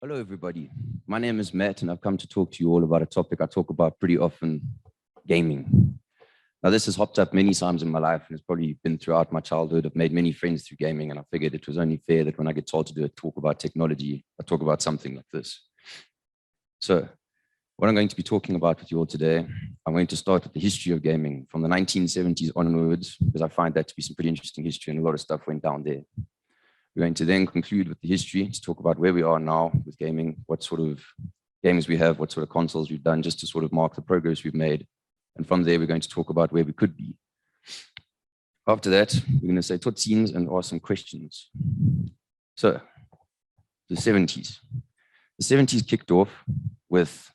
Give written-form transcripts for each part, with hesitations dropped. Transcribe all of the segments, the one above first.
Hello, everybody. My name is Matt, and I've come to talk to you all about a topic I talk about pretty often, gaming. Now, this has hopped up many times in my life, and it's probably been throughout my childhood. I've made many friends through gaming, and I figured it was only fair that when I get told to do a talk about technology, I talk about something like this. So, what I'm going to be talking about with you all today, I'm going to start with the history of gaming from the 1970s onwards, because I find that to be some pretty interesting history, and a lot of stuff went down there. We're going to then conclude with the history to talk about where we are now with gaming, what sort of games we have, what sort of consoles we've done, just to sort of mark the progress we've made. And from there, we're going to talk about where we could be. After that, we're going to say tot ziens and ask some questions. So, the 70s. The 70s kicked off with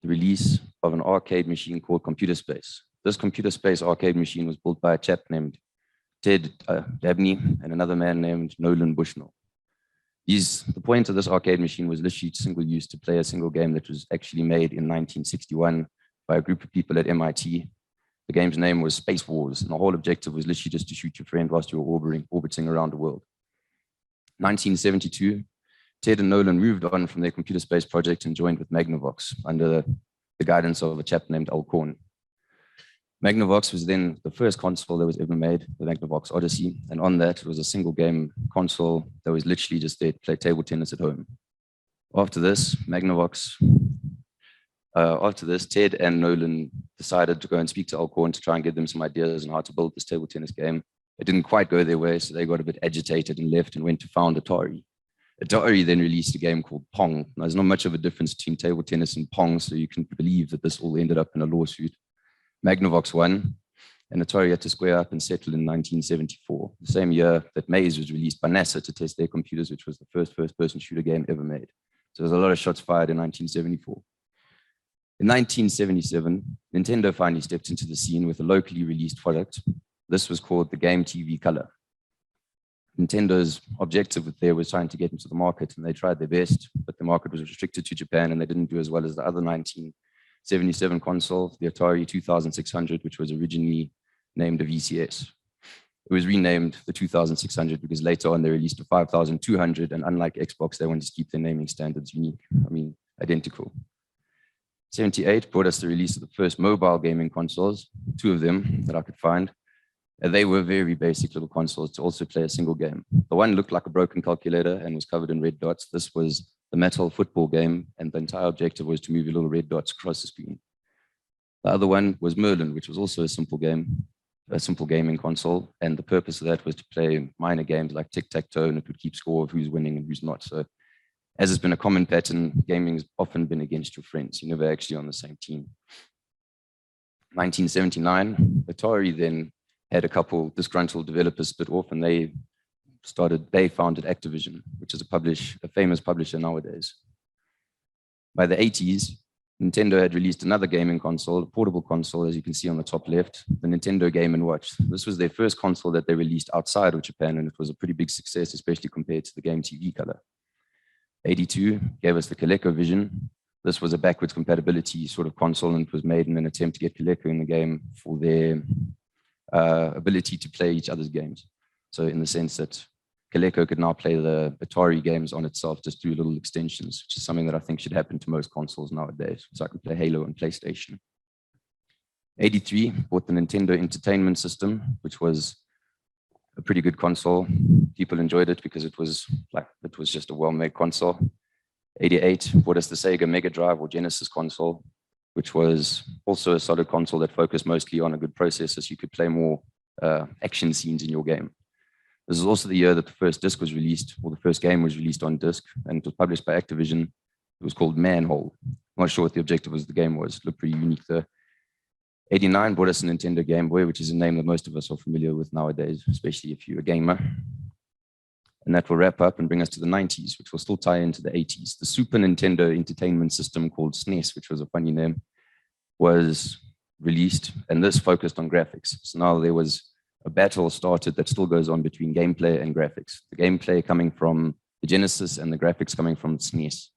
the release of an arcade machine called Computer Space. This Computer Space arcade machine was built by a chap named Ted Dabney and another man named Nolan Bushnell. The point of this arcade machine was literally single use to play a single game that was actually made in 1961 by a group of people at MIT. The game's name was Space Wars, and the whole objective was literally just to shoot your friend whilst you were orbiting around the world. 1972, Ted and Nolan moved on from their computer space project and joined with Magnavox under the guidance of a chap named Al Korn. Magnavox was then the first console that was ever made, the Magnavox Odyssey, and on that it was a single game console that was literally just there to play table tennis at home. After this, Ted and Nolan decided to go and speak to Al Korn to try and give them some ideas on how to build this table tennis game. It didn't quite go their way, so they got a bit agitated and left and went to found Atari. Atari then released a game called Pong. Now, there's not much of a difference between table tennis and Pong, so you can believe that this all ended up in a lawsuit. Magnavox won, and Atari had to square up and settle in 1974, the same year that Maze was released by NASA to test their computers, which was the first-person shooter game ever made. So there's a lot of shots fired in 1974. In 1977, Nintendo finally stepped into the scene with a locally released product. This was called the Game TV Color. Nintendo's objective there was trying to get into the market, and they tried their best, but the market was restricted to Japan, and they didn't do as well as the other 1977 console, the Atari 2600, which was originally named a VCS. It was renamed the 2600 because later on they released a 5200, and unlike Xbox, they wanted to keep their naming standards unique, identical. 78 brought us the release of the first mobile gaming consoles, two of them that I could find. And they were very basic little consoles to also play a single game. The one looked like a broken calculator and was covered in red dots. This was the metal football game, and the entire objective was to move your little red dots across the screen. The other one was Merlin, which was also a simple gaming console, and the purpose of that was to play minor games like tic-tac-toe, and it would keep score of who's winning and who's not. So, as has been a common pattern, gaming has often been against your friends. You're never actually on the same team. 1979, Atari then had a couple disgruntled developers split off, and they founded Activision, which is a famous publisher nowadays. By the 80s, Nintendo had released another gaming console, a portable console, as you can see on the top left, the Nintendo Game & Watch. This was their first console that they released outside of Japan, and it was a pretty big success, especially compared to the Game TV Color. 82 gave us the ColecoVision. This was a backwards compatibility sort of console, and it was made in an attempt to get Coleco in the game for their ability to play each other's games. So in the sense that Coleco could now play the Atari games on itself just through little extensions, which is something that I think should happen to most consoles nowadays. So I can play Halo on PlayStation. 83 bought the Nintendo Entertainment System, which was a pretty good console. People enjoyed it because it was just a well-made console. 88 bought us the Sega Mega Drive or Genesis console, which was also a solid console that focused mostly on a good processor, so you could play more action scenes in your game. This is also the year that the first disc was released, or the first game was released on disc, and it was published by Activision. It was called Manhole. I'm not sure what the objective of the game was. It looked pretty unique though. 89 brought us a Nintendo Game Boy, which is a name that most of us are familiar with nowadays, especially if you're a gamer. And that will wrap up and bring us to the 90s, which will still tie into the 80s. The Super Nintendo Entertainment System, called SNES, which was a funny name, was released, and this focused on graphics. So now there was a battle started that still goes on between gameplay and graphics. The gameplay coming from the Genesis and the graphics coming from SNES.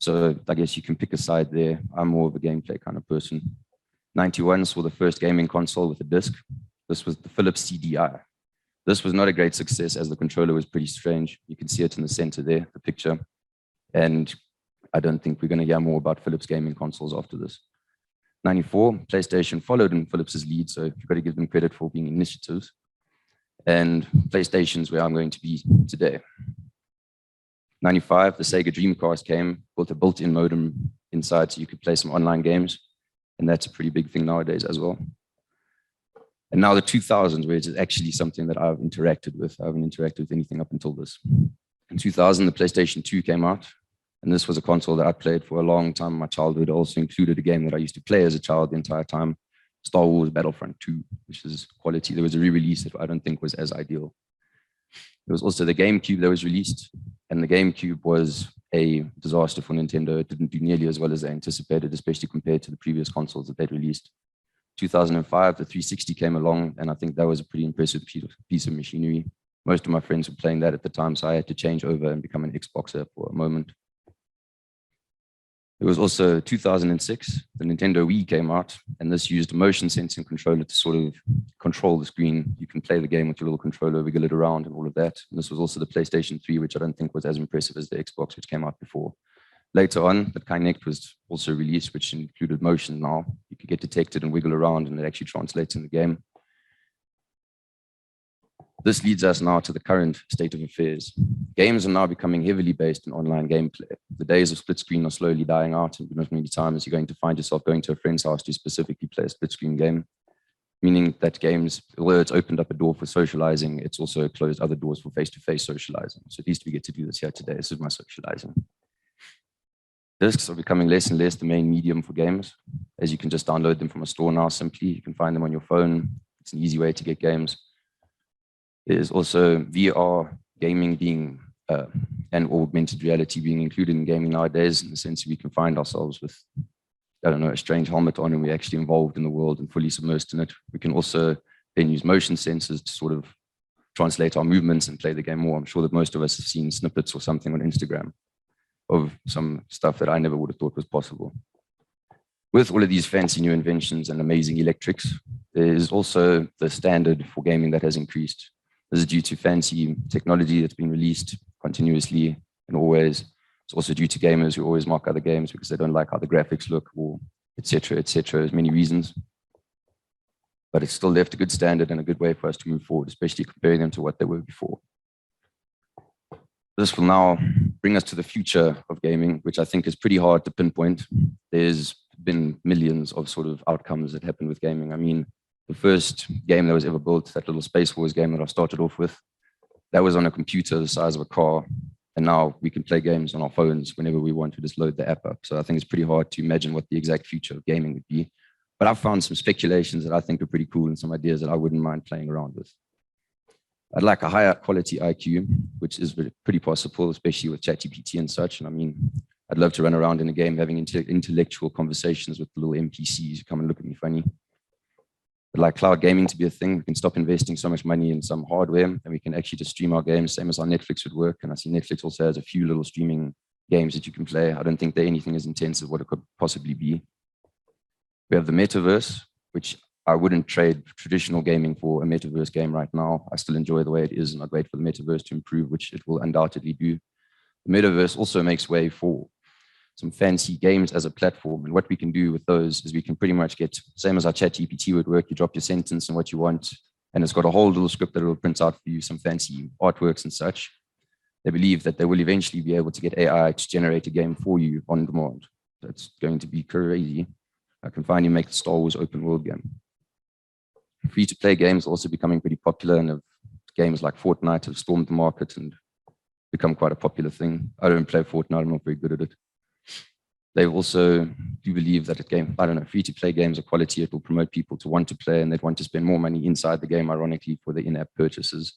So I guess you can pick a side there. I'm more of a gameplay kind of person. 91 saw the first gaming console with a disc. This was the Philips CDI. This was not a great success as the controller was pretty strange. You can see it in the center there, the picture. And I don't think we're going to hear more about Philips gaming consoles after this. 94, PlayStation followed in Philips's lead, so you've got to give them credit for being initiatives. And PlayStation's where I'm going to be today. 95, the Sega Dreamcast came, built a built-in modem inside so you could play some online games. And that's a pretty big thing nowadays as well. And now the 2000s, which is actually something that I've interacted with. I haven't interacted with anything up until this. In 2000, the PlayStation 2 came out. And this was a console that I played for a long time in my childhood. It also included a game that I used to play as a child the entire time, Star Wars Battlefront 2, which is quality. There was a re-release that I don't think was as ideal. There was also the GameCube that was released, and the GameCube was a disaster for Nintendo. It didn't do nearly as well as they anticipated, especially compared to the previous consoles that they'd released. 2005, the 360 came along, and I think that was a pretty impressive piece of machinery. Most of my friends were playing that at the time, so I had to change over and become an Xboxer for a moment. It was also 2006, the Nintendo Wii came out, and this used a motion sensing controller to sort of control the screen. You can play the game with your little controller, wiggle it around and all of that. And this was also the PlayStation 3, which I don't think was as impressive as the Xbox, which came out before. Later on, the Kinect was also released, which included motion now. You could get detected and wiggle around, and it actually translates in the game. This leads us now to the current state of affairs. Games are now becoming heavily based in online gameplay. The days of split screen are slowly dying out, and not many times you're going to find yourself going to a friend's house to specifically play a split screen game, meaning that games, although it's opened up a door for socializing, it's also closed other doors for face-to-face socializing. So at least we get to do this here today. This is my socializing. Discs are becoming less and less the main medium for games, as you can just download them from a store now simply. You can find them on your phone. It's an easy way to get games. There's also VR gaming being and augmented reality being included in gaming nowadays, in the sense we can find ourselves with, I don't know, a strange helmet on and we're actually involved in the world and fully submersed in it. We can also then use motion sensors to sort of translate our movements and play the game more. I'm sure that most of us have seen snippets or something on Instagram of some stuff that I never would have thought was possible. With all of these fancy new inventions and amazing electrics, there is also the standard for gaming that has increased. This is due to fancy technology that's been released continuously and always. It's also due to gamers who always mock other games because they don't like how the graphics look, or et cetera, et cetera. There's many reasons. But it's still left a good standard and a good way for us to move forward, especially comparing them to what they were before. This will now bring us to the future of gaming, which I think is pretty hard to pinpoint. There's been millions of sort of outcomes that happen with gaming. I mean, the first game that was ever built, that little Space Wars game that I started off with, that was on a computer the size of a car. And now we can play games on our phones whenever we want to just load the app up. So I think it's pretty hard to imagine what the exact future of gaming would be. But I've found some speculations that I think are pretty cool and some ideas that I wouldn't mind playing around with. I'd like a higher quality IQ, which is pretty possible, especially with ChatGPT and such. And I mean, I'd love to run around in a game having intellectual conversations with the little NPCs who come and look at me funny. I'd like cloud gaming to be a thing. We can stop investing so much money in some hardware and we can actually just stream our games, same as how Netflix would work. And I see Netflix also has a few little streaming games that you can play. I don't think they're anything as intense as what it could possibly be. We have the metaverse, which I wouldn't trade traditional gaming for a metaverse game right now. I still enjoy the way it is, and I'd wait for the metaverse to improve, which it will undoubtedly do. The metaverse also makes way for some fancy games as a platform. And what we can do with those is we can pretty much get, same as our ChatGPT would work, you drop your sentence and what you want, and it's got a whole little script that it will print out for you, some fancy artworks and such. They believe that they will eventually be able to get AI to generate a game for you on demand. That's going to be crazy. I can finally make the Star Wars open world game. Free-to-play games are also becoming pretty popular, and games like Fortnite have stormed the market and become quite a popular thing. I don't play Fortnite, I'm not very good at it. They also do believe that free-to-play games are quality. It will promote people to want to play, and they'd want to spend more money inside the game, ironically, for the in-app purchases.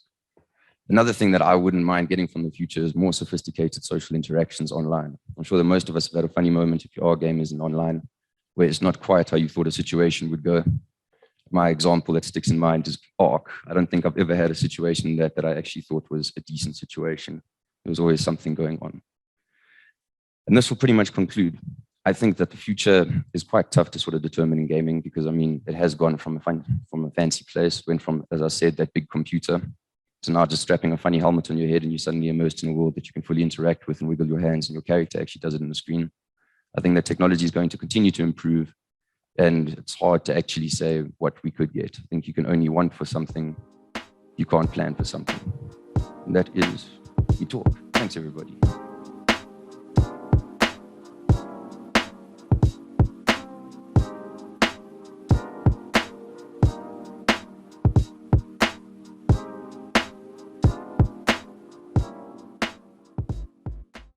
Another thing that I wouldn't mind getting from the future is more sophisticated social interactions online. I'm sure that most of us have had a funny moment if you are gamers and online, where it's not quite how you thought a situation would go. My example that sticks in mind is Ark. I don't think I've ever had a situation that I actually thought was a decent situation. There was always something going on. And this will pretty much conclude. I think that the future is quite tough to sort of determine in gaming because, I mean, it has gone from a fancy place, went from, as I said, that big computer to to now just strapping a funny helmet on your head and you're suddenly immersed in a world that you can fully interact with and wiggle your hands, and your character actually does it on the screen. I think that technology is going to continue to improve, and it's hard to actually say what we could get. I think you can only want for something, you can't plan for something. And that is We Talk. Thanks, everybody.